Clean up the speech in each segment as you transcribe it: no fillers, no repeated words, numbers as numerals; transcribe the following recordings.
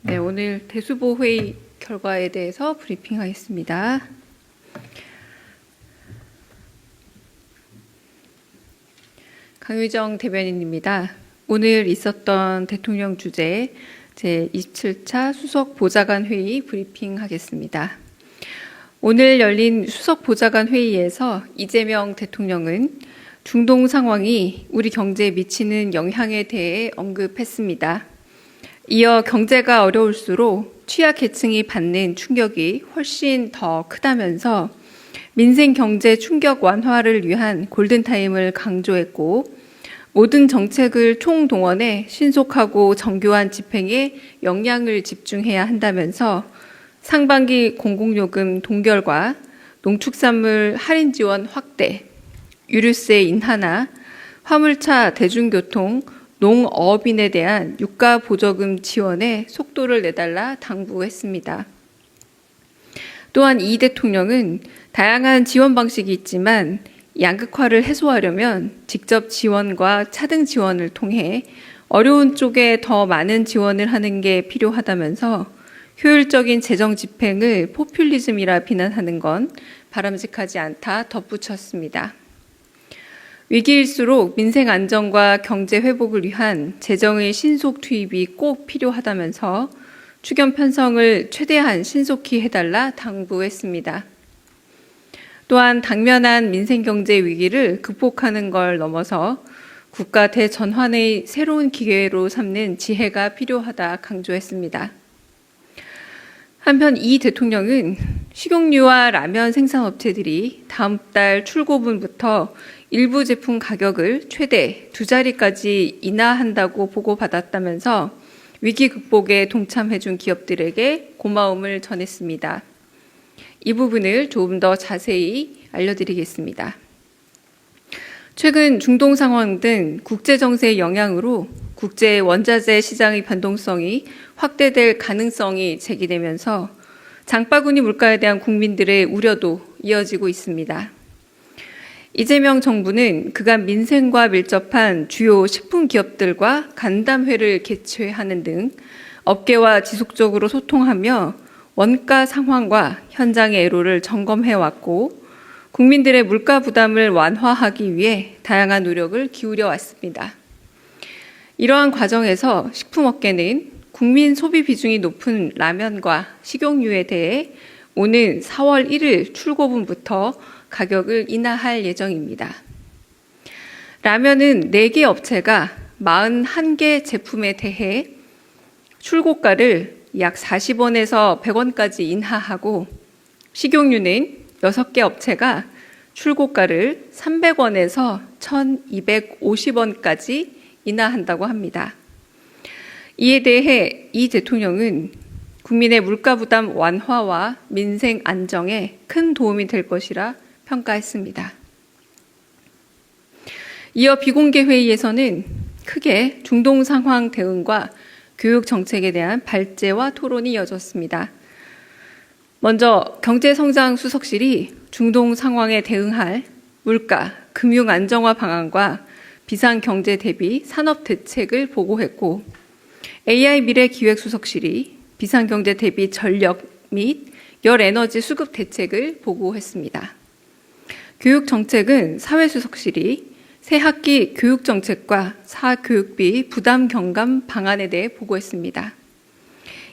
네, 오늘 대수보 회의 결과에 대해서 브리핑하겠습니다. 강유정 대변인입니다. 오늘 있었던 대통령 주재 제27차 수석 보좌관 회의 브리핑하겠습니다. 오늘 열린 수석 보좌관 회의에서 이재명 대통령은 중동 상황이 우리 경제에 미치는 영향에 대해 언급했습니다. 이어 경제가 어려울수록 취약계층이 받는 충격이 훨씬 더 크다면서 민생 경제 충격 완화를 위한 골든타임을 강조했고, 모든 정책을 총동원해 신속하고 정교한 집행에 역량을 집중해야 한다면서 상반기 공공요금 동결과 농축산물 할인 지원 확대, 유류세 인하나 화물차 대중교통, 농업인에 대한 유가 보조금 지원에 속도를 내달라 당부했습니다. 또한 이 대통령은 다양한 지원 방식이 있지만 양극화를 해소하려면 직접 지원과 차등 지원을 통해 어려운 쪽에 더 많은 지원을 하는 게 필요하다면서 효율적인 재정 집행을 포퓰리즘이라 비난하는 건 바람직하지 않다 덧붙였습니다. 위기일수록 민생 안정과 경제 회복을 위한 재정의 신속 투입이 꼭 필요하다면서 추경 편성을 최대한 신속히 해달라 당부했습니다. 또한 당면한 민생 경제 위기를 극복하는 걸 넘어서 국가 대전환의 새로운 기회로 삼는 지혜가 필요하다 강조했습니다. 한편 이 대통령은 식용유와 라면 생산업체들이 다음 달 출고분부터 일부 제품 가격을 최대 2자리까지 인하한다고 보고받았다면서 위기 극복에 동참해준 기업들에게 고마움을 전했습니다. 이 부분을 조금 더 자세히 알려드리겠습니다. 최근 중동 상황 등 국제 정세의 영향으로 국제 원자재 시장의 변동성이 확대될 가능성이 제기되면서 장바구니 물가에 대한 국민들의 우려도 이어지고 있습니다. 이재명 정부는 그간 민생과 밀접한 주요 식품 기업들과 간담회를 개최하는 등 업계와 지속적으로 소통하며 원가 상황과 현장의 애로를 점검해왔고, 국민들의 물가 부담을 완화하기 위해 다양한 노력을 기울여 왔습니다. 이러한 과정에서 식품업계는 국민 소비 비중이 높은 라면과 식용유에 대해 오는 4월 1일 출고분부터 가격을 인하할 예정입니다. 라면은 4개 업체가 41개 제품에 대해 출고가를 약 40원에서 100원까지 인하하고, 식용유는 6개 업체가 출고가를 300원에서 1250원까지 인하한다고 합니다. 이에 대해 이 대통령은 국민의 물가 부담 완화와 민생 안정에 큰 도움이 될 것이라 평가했습니다. 이어 비공개 회의에서는 크게 중동 상황 대응과 교육 정책에 대한 발제와 토론이 이어졌습니다. 먼저 경제성장 수석실이 중동 상황에 대응할 물가, 금융 안정화 방안과 비상경제 대비 산업 대책을 보고했고, AI 미래기획수석실이 비상경제 대비 전력 및 열에너지 수급 대책을 보고했습니다. 교육정책은 사회수석실이 새학기 교육정책과 사교육비 부담 경감 방안에 대해 보고했습니다.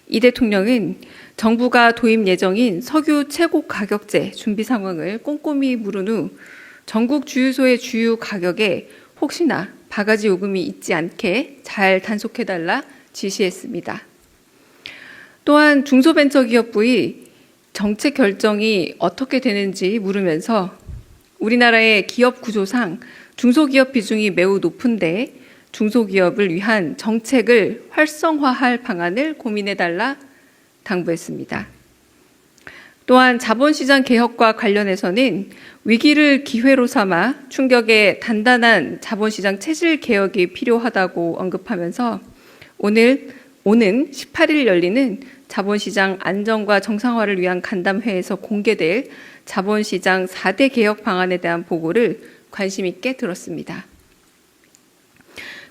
이 대통령은 정부가 도입 예정인 석유 최고 가격제 준비 상황을 꼼꼼히 물은 후 전국 주유소의 주유 가격에 혹시나 바가지 요금이 있지 않게 잘 단속해달라 지시했습니다. 또한 중소벤처기업부의 정책 결정이 어떻게 되는지 물으면서 우리나라의 기업 구조상 중소기업 비중이 매우 높은데 중소기업을 위한 정책을 활성화할 방안을 고민해달라 당부했습니다. 또한 자본시장 개혁과 관련해서는 위기를 기회로 삼아 충격에 단단한 자본시장 체질 개혁이 필요하다고 언급하면서 오는 18일 열리는 자본시장 안정과 정상화를 위한 간담회에서 공개될 자본시장 4대 개혁 방안에 대한 보고를 관심 있게 들었습니다.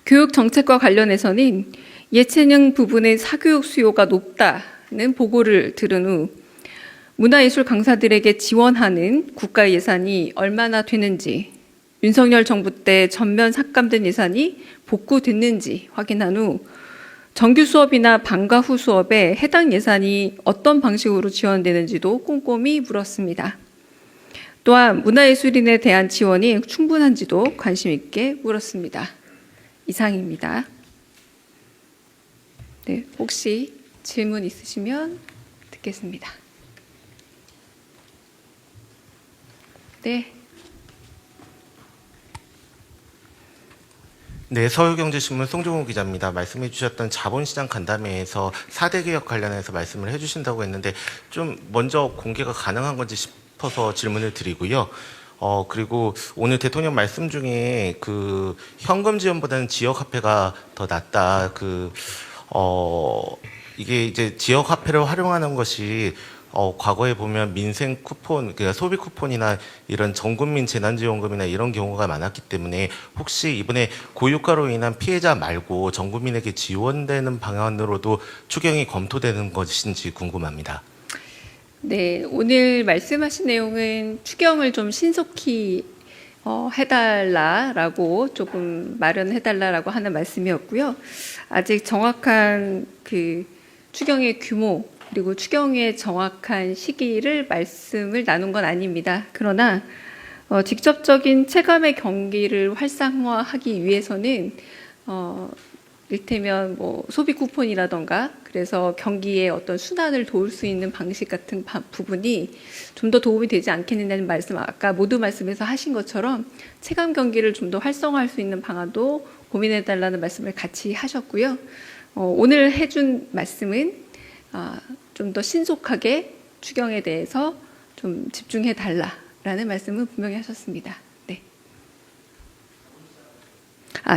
교육 정책과 관련해서는 예체능 부분의 사교육 수요가 높다는 보고를 들은 후 문화예술 강사들에게 지원하는 국가 예산이 얼마나 되는지, 윤석열 정부 때 전면 삭감된 예산이 복구됐는지 확인한 후 정규 수업이나 방과 후 수업에 해당 예산이 어떤 방식으로 지원되는지도 꼼꼼히 물었습니다. 또한 문화예술인에 대한 지원이 충분한지도 관심 있게 물었습니다. 이상입니다. 네, 혹시 질문 있으시면 듣겠습니다. 네. 네, 서울경제신문 송종우 기자입니다. 말씀해 주셨던 자본시장 간담회에서 4대 개혁 관련해서 말씀을 해주신다고 했는데 좀 먼저 공개가 가능한 건지 싶어서 질문을 드리고요. 그리고 오늘 대통령 말씀 중에 그 현금 지원보다는 지역 화폐가 더 낫다. 이게 이제 지역 화폐를 활용하는 것이 과거에 보면 민생 쿠폰, 그러니까 소비 쿠폰이나 이런 전국민 재난지원금이나 이런 경우가 많았기 때문에 혹시 이번에 고유가로 인한 피해자 말고 전국민에게 지원되는 방안으로도 추경이 검토되는 것인지 궁금합니다. 네, 오늘 말씀하신 내용은 추경을 좀 신속히 해달라라고 조금 마련해달라라고 하는 말씀이었고요. 아직 정확한 그 추경의 규모 그리고 추경의 정확한 시기를 말씀을 나눈 건 아닙니다. 그러나 직접적인 체감의 경기를 활성화하기 위해서는 이를테면 뭐 소비 쿠폰이라던가 그래서 경기의 어떤 순환을 도울 수 있는 방식 같은 부분이 좀 더 도움이 되지 않겠느냐는 말씀, 아까 모두 말씀에서 하신 것처럼 체감 경기를 좀 더 활성화할 수 있는 방안도 고민해달라는 말씀을 같이 하셨고요. 오늘 해준 말씀은 좀 더 신속하게 추경에 대해서 좀 집중해달라라는 말씀을 분명히 하셨습니다. 네.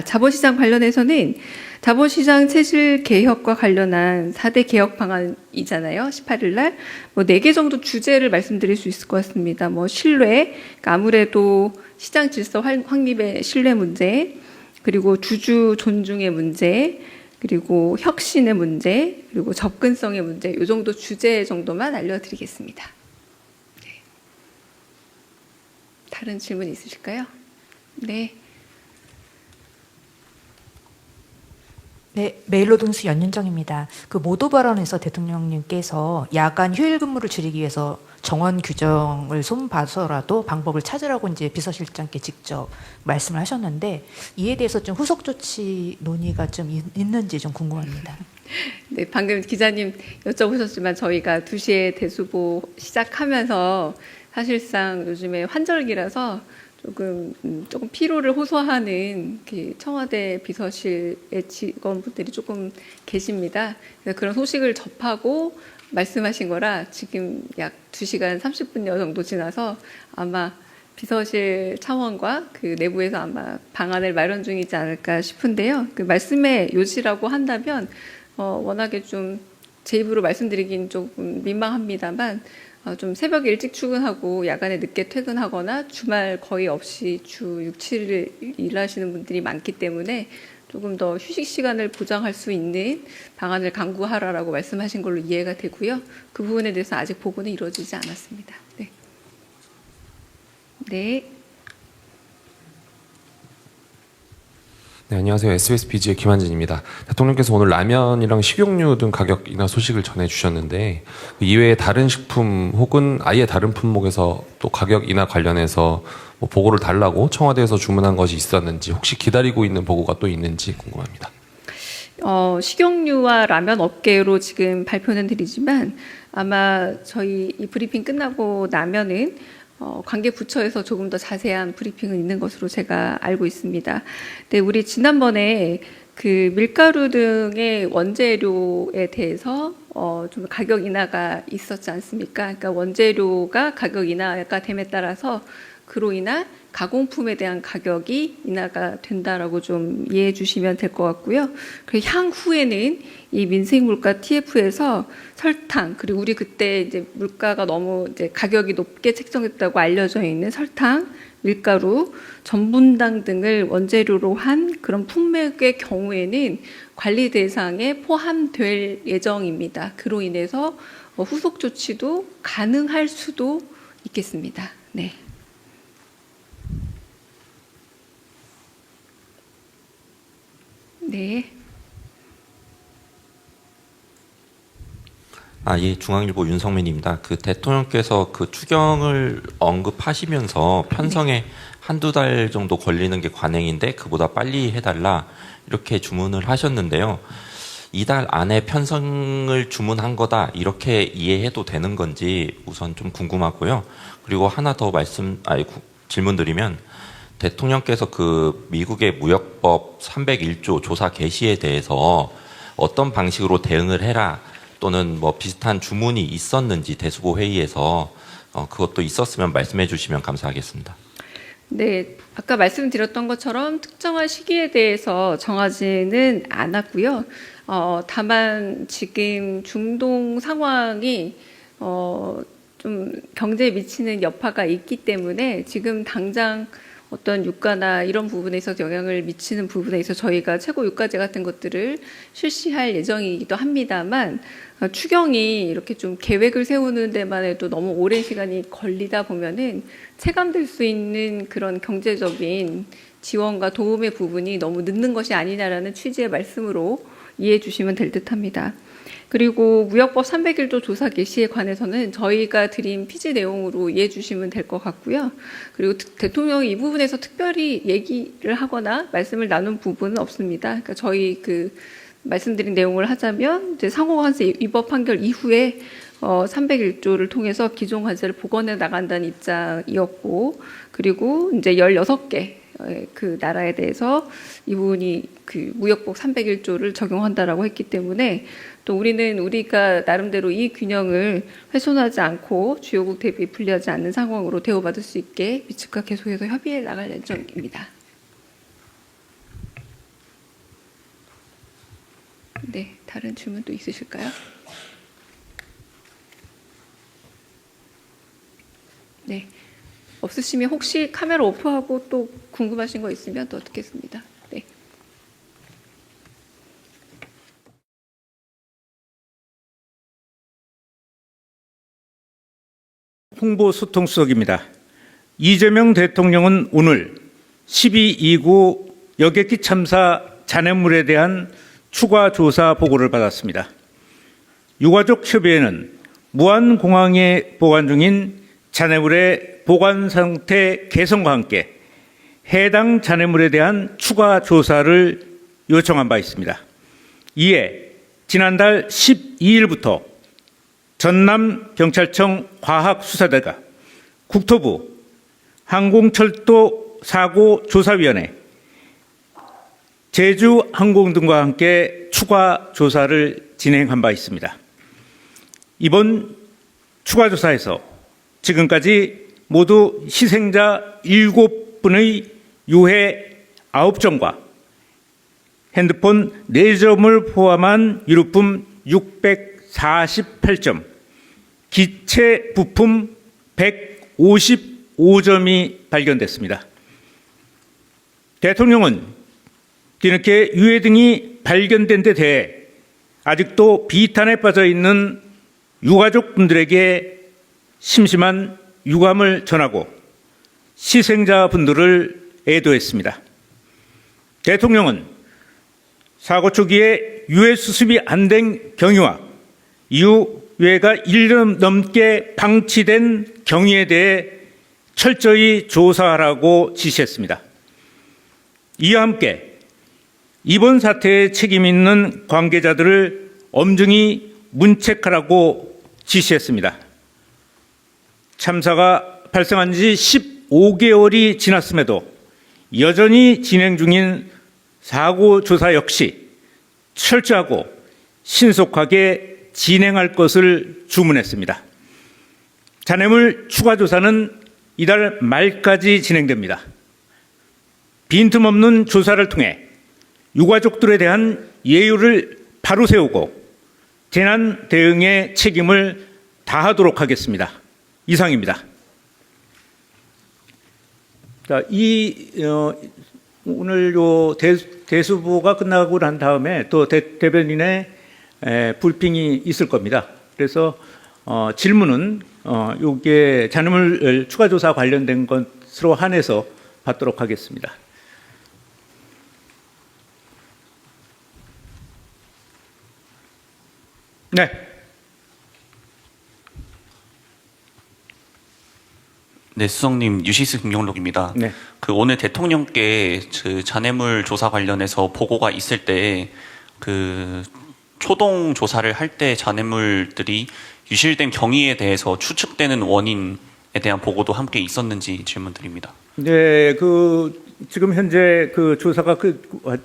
자본시장 관련해서는 자본시장 체질 개혁과 관련한 4대 개혁 방안이잖아요. 18일 날. 4개 정도 주제를 말씀드릴 수 있을 것 같습니다. 신뢰, 그러니까 아무래도 시장 질서 확립의 신뢰 문제, 그리고 주주 존중의 문제, 그리고 혁신의 문제, 그리고 접근성의 문제, 이 정도 주제 정도만 알려드리겠습니다. 네. 다른 질문 있으실까요? 네. 네, 메일로동스 연윤정입니다. 그 모도 발언에서 대통령님께서 야간 휴일 근무를 줄이기 위해서 정원 규정을 손봐서라도 방법을 찾으라고 이제 비서실장께 직접 말씀을 하셨는데 이에 대해서 좀 후속 조치 논의가 좀 있는지 좀 궁금합니다. 네, 방금 기자님 여쭤보셨지만 저희가 2시에 대수보 시작하면서 사실상 요즘에 환절기라서 조금 피로를 호소하는 청와대 비서실의 직원분들이 조금 계십니다. 그래서 그런 소식을 접하고 말씀하신 거라 지금 약 2시간 30분여 정도 지나서 아마 비서실 차원과 그 내부에서 아마 방안을 마련 중이지 않을까 싶은데요. 그 말씀의 요지라고 한다면 워낙에 좀 제 입으로 말씀드리긴 조금 민망합니다만 좀 새벽에 일찍 출근하고 야간에 늦게 퇴근하거나 주말 거의 없이 주 6, 7일 일하시는 분들이 많기 때문에 조금 더 휴식 시간을 보장할 수 있는 방안을 강구하라라고 말씀하신 걸로 이해가 되고요. 그 부분에 대해서 아직 보고는 이루어지지 않았습니다. 네. 네. 네, 안녕하세요. SBS BG의 김한진입니다. 대통령께서 오늘 라면이랑 식용유 등 가격 인하 소식을 전해주셨는데 그 이외에 다른 식품 혹은 아예 다른 품목에서 또 가격 인하 관련해서 보고를 달라고 청와대에서 주문한 것이 있었는지 혹시 기다리고 있는 보고가 또 있는지 궁금합니다. 식용유와 라면 업계로 지금 발표는 드리지만 아마 저희 이 브리핑 끝나고 나면은 관계 부처에서 조금 더 자세한 브리핑은 있는 것으로 제가 알고 있습니다. 네, 우리 지난번에 그 밀가루 등의 원재료에 대해서 좀 가격 인하가 있었지 않습니까? 그러니까 원재료가 가격 인하가 됨에 따라서 그로 인한 가공품에 대한 가격이 인하가 된다라고 좀 이해해 주시면 될 것 같고요. 그리고 향후에는 이 민생 물가 TF에서 설탕, 그리고 우리 그때 이제 물가가 너무 이제 가격이 높게 책정됐다고 알려져 있는 설탕, 밀가루, 전분당 등을 원재료로 한 그런 품목의 경우에는 관리 대상에 포함될 예정입니다. 그로 인해서 후속 조치도 가능할 수도 있겠습니다. 네. 네. 예, 중앙일보 윤성민입니다. 그 대통령께서 그 추경을 언급하시면서 편성에 한두 달 정도 걸리는 게 관행인데 그보다 빨리 해달라 이렇게 주문을 하셨는데요. 이달 안에 편성을 주문한 거다 이렇게 이해해도 되는 건지 우선 좀 궁금하고요. 그리고 하나 더 질문드리면 대통령께서 그 미국의 무역법 301조 조사 개시에 대해서 어떤 방식으로 대응을 해라 또는 뭐 비슷한 주문이 있었는지 대수보 회의에서 그것도 있었으면 말씀해 주시면 감사하겠습니다. 네, 아까 말씀드렸던 것처럼 특정한 시기에 대해서 정하지는 않았고요. 다만 지금 중동 상황이 좀 경제에 미치는 여파가 있기 때문에 지금 당장 어떤 유가나 이런 부분에서 영향을 미치는 부분에 있어서 저희가 최고 유가제 같은 것들을 실시할 예정이기도 합니다만 추경이 이렇게 좀 계획을 세우는 데만 해도 너무 오랜 시간이 걸리다 보면은 체감될 수 있는 그런 경제적인 지원과 도움의 부분이 너무 늦는 것이 아니냐라는 취지의 말씀으로 이해해 주시면 될 듯합니다. 그리고 무역법 301조 조사 개시에 관해서는 저희가 드린 피지 내용으로 이해해 주시면 될 것 같고요. 그리고 대통령이 이 부분에서 특별히 얘기를 하거나 말씀을 나눈 부분은 없습니다. 그러니까 저희 말씀드린 내용을 하자면 이제 상호관세 위법 판결 이후에 301조를 통해서 기존 관세를 복원해 나간다는 입장이었고, 그리고 이제 16개 그 나라에 대해서 이 부분이 그 무역법 301조를 적용한다라고 했기 때문에 또 우리가 나름대로 이 균형을 훼손하지 않고 주요국 대비 불리하지 않는 상황으로 대우받을 수 있게 미측과 계속해서 협의해 나갈 예정입니다. 네, 다른 질문 또 있으실까요? 네, 없으시면 혹시 카메라 오프하고 또 궁금하신 거 있으면 더 듣겠습니다. 네. 홍보소통수석입니다. 이재명 대통령은 오늘 12.29 여객기 참사 잔해물에 대한 추가 조사 보고를 받았습니다. 유가족협의회는 무안공항에 보관 중인 잔해물의 보관 상태 개선과 함께 해당 잔해물에 대한 추가 조사를 요청한 바 있습니다. 이에 지난달 12일부터 전남경찰청 과학수사대가 국토부 항공철도사고조사위원회 제주항공 등과 함께 추가 조사를 진행한 바 있습니다. 이번 추가 조사에서 지금까지 모두 희생자 7분의 유해 9점과 핸드폰 4점을 포함한 유류품 648점, 기체 부품 155점이 발견됐습니다. 대통령은 뒤늦게 유해 등이 발견된 데 대해 아직도 비탄에 빠져 있는 유가족분들에게 심심한 유감을 전하고 희생자분들을 애도했습니다. 대통령은 사고 초기에 유해 수습이 안 된 경위와 이후 유해가 1년 넘게 방치된 경위에 대해 철저히 조사하라고 지시했습니다. 이와 함께 이번 사태에 책임 있는 관계자들을 엄중히 문책하라고 지시했습니다. 참사가 발생한 지 15개월이 지났음에도 여전히 진행 중인 사고 조사 역시 철저하고 신속하게 진행할 것을 주문했습니다. 잔해물 추가 조사는 이달 말까지 진행됩니다. 빈틈없는 조사를 통해 유가족들에 대한 예우를 바로 세우고 재난 대응의 책임을 다하도록 하겠습니다. 이상입니다. 자, 오늘 요 대수보가 끝나고 난 다음에 또 대변인의 브리핑이 있을 겁니다. 그래서 질문은 요게 잔해물 추가 조사 관련된 것으로 한해서 받도록 하겠습니다. 네. 네, 수석님 유시스 김경록입니다. 네. 그 오늘 대통령께 그 잔해물 조사 관련해서 보고가 있을 때 그 초동 조사를 할 때 잔해물들이 유실된 경위에 대해서 추측되는 원인에 대한 보고도 함께 있었는지 질문드립니다. 네, 지금 현재 그 조사가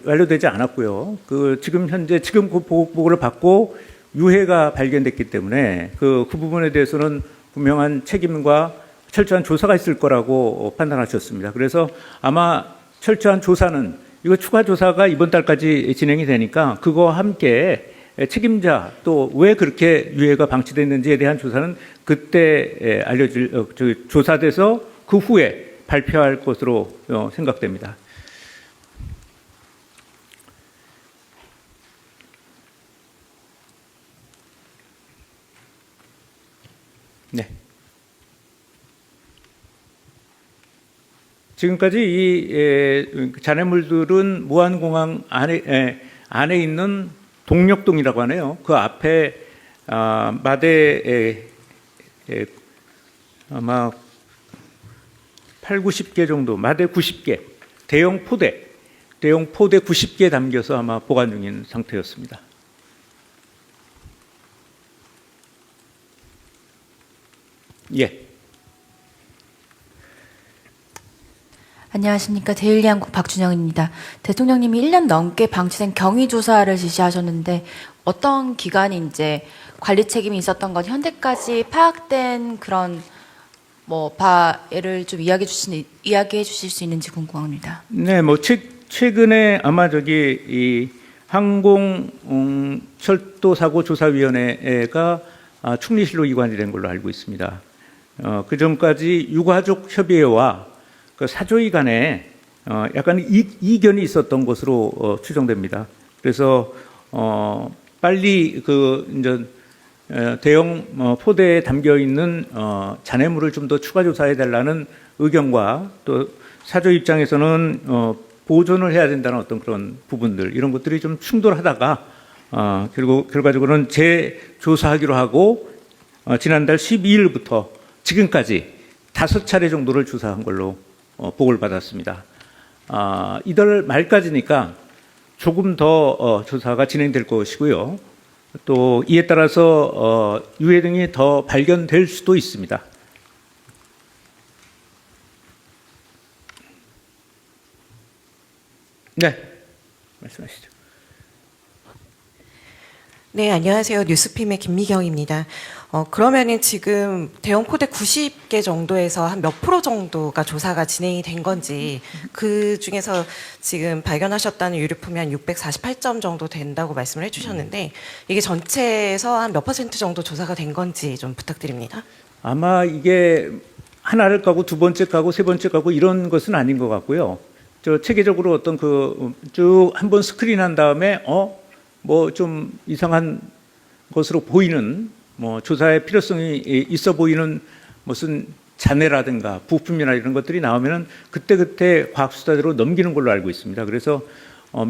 완료되지 않았고요. 지금 그 보고를 받고 유해가 발견됐기 때문에 그 부분에 대해서는 분명한 책임과 철저한 조사가 있을 거라고 판단하셨습니다. 그래서 아마 철저한 조사는 이거 추가 조사가 이번 달까지 진행이 되니까 그거와 함께 책임자 또 왜 그렇게 유해가 방치됐는지에 대한 조사는 그때 조사돼서 그 후에 발표할 것으로 생각됩니다. 네. 지금까지 이 잔해물들은 무안공항 안에 있는 동력동이라고 하네요. 그 앞에 마대에 아마 8, 90개 정도, 마대 90개, 대형 포대 90개 담겨서 아마 보관 중인 상태였습니다. 예. 안녕하십니까. 데일리 한국 박준영입니다. 대통령님이 1년 넘게 방치된 경위 조사를 지시하셨는데 어떤 기간이 이제 관리 책임이 있었던 건 현재까지 파악된 그런 바를 좀 이야기해 주실 수 있는지 궁금합니다. 네, 최근에 아마 이 항공 철도 사고 조사위원회가 충리실로 이관이 된 걸로 알고 있습니다. 그 전까지 유가족 협의회와 그 사조위 간에 약간 이견이 있었던 것으로 추정됩니다. 그래서 빨리 이제 대형 포대에 담겨 있는 잔해물을 좀 더 추가 조사해 달라는 의견과 또 사조 입장에서는 보존을 해야 된다는 어떤 그런 부분들 이런 것들이 좀 충돌하다가 결과적으로는 재조사하기로 하고 지난달 12일부터 지금까지 5차례 정도를 조사한 걸로 보고를 받았습니다. 이달 말까지니까 조금 더 조사가 진행될 것이고요. 또 이에 따라서 유해 등이 더 발견될 수도 있습니다. 네, 말씀하시죠. 네, 안녕하세요. 뉴스핌의 김미경입니다. 그러면은 지금 대형 포대 90개 정도에서 한 몇 프로 정도가 조사가 진행이 된 건지, 그 중에서 지금 발견하셨다는 유류품이 한 648점 정도 된다고 말씀을 해주셨는데, 이게 전체에서 한 몇 % 정도 조사가 된 건지 좀 부탁드립니다. 아마 이게 하나를 까고 두 번째 까고 세 번째 까고 이런 것은 아닌 것 같고요. 체계적으로 어떤 쭉 한번 스크린한 다음에 좀 이상한 것으로 보이는 조사의 필요성이 있어 보이는 무슨 잔해라든가 부품이나 이런 것들이 나오면은 그때 과학수사대로 넘기는 걸로 알고 있습니다. 그래서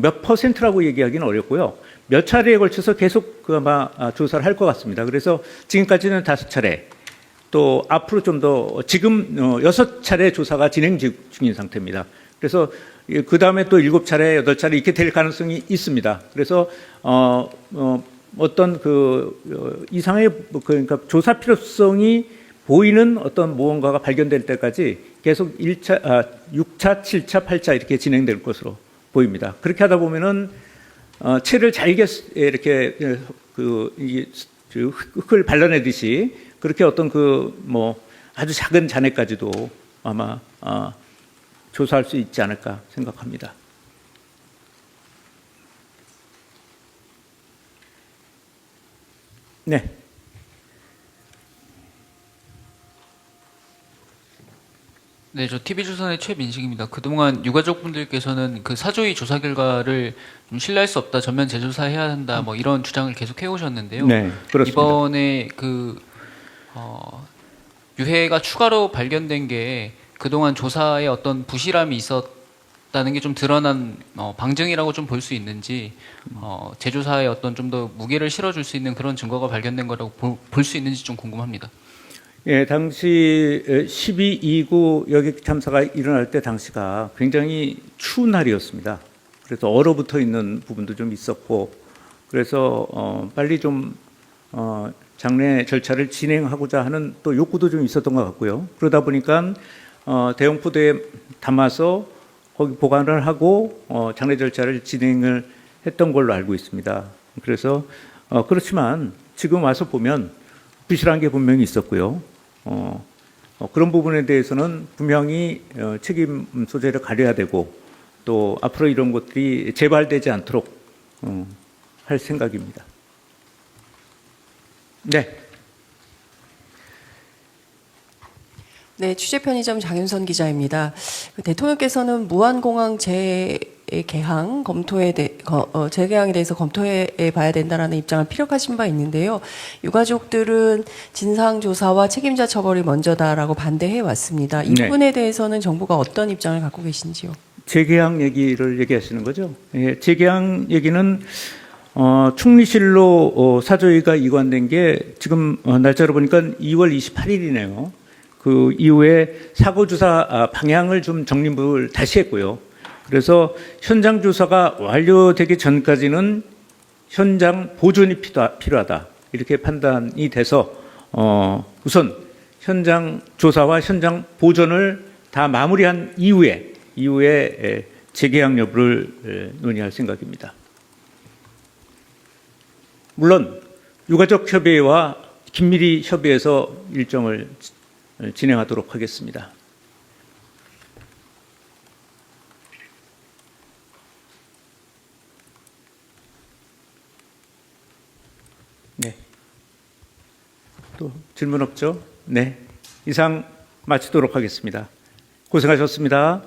몇 %라고 얘기하기는 어렵고요. 몇 차례에 걸쳐서 계속 아마 조사를 할 것 같습니다. 그래서 지금까지는 5차례, 또 앞으로 좀 더 지금 6차례 조사가 진행 중인 상태입니다. 그래서 그 다음에 또 7차례, 8차례 이렇게 될 가능성이 있습니다. 그래서 어떤 이상의 그러니까 조사 필요성이 보이는 어떤 무언가가 발견될 때까지 계속 6차, 7차, 8차 이렇게 진행될 것으로 보입니다. 그렇게 하다 보면은 채를 잘게 이렇게 흙을 발라내듯이 그렇게 어떤 아주 작은 잔해까지도 아마 조사할 수 있지 않을까 생각합니다. 네. 네, 저 TV조선의 최민식입니다. 그동안 유가족분들께서는 그 사조위 조사 결과를 좀 신뢰할 수 없다, 전면 재조사해야 한다, 뭐 이런 주장을 계속 해오셨는데요. 네, 그렇습니다. 이번에 유해가 추가로 발견된 게 그동안 조사에 어떤 부실함이 있었다는 게 좀 드러난 방증이라고 좀 볼 수 있는지, 재조사에 어떤 좀 더 무게를 실어줄 수 있는 그런 증거가 발견된 거라고 볼 수 있는지 좀 궁금합니다. 예, 당시 12.29 여객 참사가 일어날 때 당시가 굉장히 추운 날이었습니다. 그래서 얼어붙어 있는 부분도 좀 있었고, 그래서 빨리 좀 장례 절차를 진행하고자 하는 또 욕구도 좀 있었던 것 같고요. 그러다 보니까 대형 포대에 담아서 거기 보관을 하고 장례 절차를 진행을 했던 걸로 알고 있습니다. 그래서 그렇지만 지금 와서 보면 부실한 게 분명히 있었고요. 그런 부분에 대해서는 분명히 책임 소재를 가려야 되고, 또 앞으로 이런 것들이 재발되지 않도록 할 생각입니다. 네. 네, 취재편의점 장윤선 기자입니다. 대통령께서는 무한공항 재개항 재개항에 대해서 검토해 봐야 된다라는 입장을 피력하신 바 있는데요. 유가족들은 진상조사와 책임자 처벌이 먼저다라고 반대해 왔습니다. 이 네. 부분에 대해서는 정부가 어떤 입장을 갖고 계신지요? 재개항 얘기를 얘기하시는 거죠? 예, 재개항 얘기는 충리실로 사조위가 이관된 게 지금 날짜로 보니까 2월 28일이네요. 그 이후에 사고조사 방향을 좀 정립을 다시 했고요. 그래서 현장 조사가 완료되기 전까지는 현장 보존이 필요하다. 이렇게 판단이 돼서 우선 현장 조사와 현장 보존을 다 마무리한 이후에 재개항 여부를 논의할 생각입니다. 물론 유가족 협의회와 긴밀히 협의해서 일정을 진행하도록 하겠습니다. 네. 또 질문 없죠? 네. 이상 마치도록 하겠습니다. 고생하셨습니다.